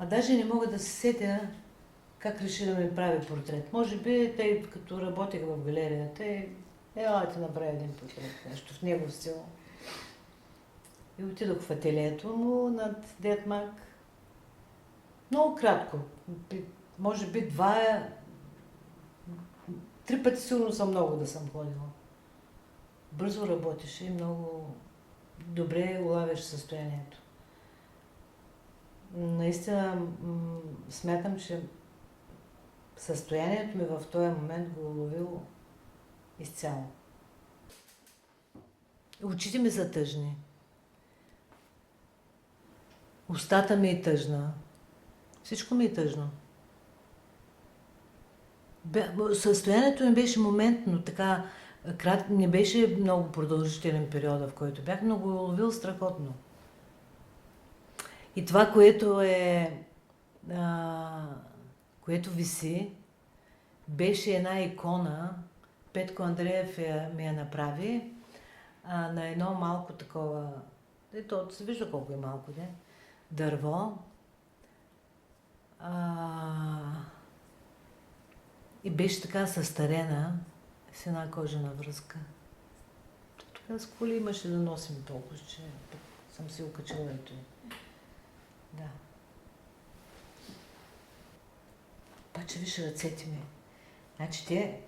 А даже не мога да се сетя как реши да ми прави портрет. Може би, тъй като работех в галерията, ела ти направи един портрет, нещо в него стил. И отидох в ателието му над Дед Мак. Много кратко. Може би три пъти сигурно съм много да съм ходила. Бързо работеше и много добре улавяш състоянието. Наистина смятам, че състоянието ми в този момент го уловило изцяло. Очите ми са тъжни. Устата ми е тъжна. Всичко ми е тъжно. Състоянието ми беше моментно, така, не беше много продължителен период, в който бях, но го уловил страхотно. И това, което виси, беше една икона, Петко Андреев ми я направи, на едно малко такова, ето се вижда колко е малко, не? Дърво. И беше така състарена с една кожена връзка. Тогава с коли имаше да носим толкова, че съм си окачила ето. Да. Паче виж ръцете ми. Значи те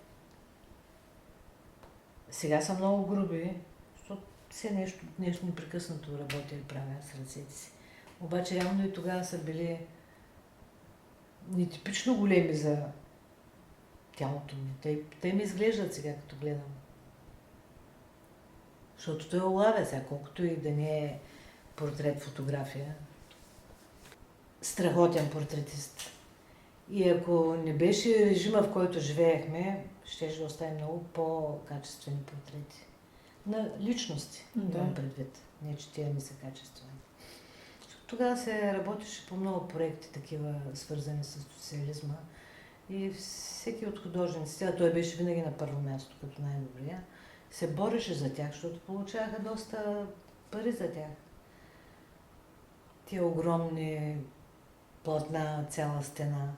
сега са много груби, защото все нещо непрекъснато работя и правя с ръцете си. Обаче явно и тогава са били нетипично големи за тялото ми. Те ми изглеждат сега, като гледам. Защото той улавя сега, колкото и да не е портрет, фотография. Страхотен портретист. И ако не беше режима, в който живеехме, ще да оставим много по-качествени портрети. На личности, имам предвид. Не, че тия не са качествени. Тогава се работеше по много проекти, такива свързани с социализма. И всеки от художниците, а той беше винаги на първо място, като най-добрия, се бореше за тях, защото получаваха доста пари за тях. Тия огромни платна, цяла стена.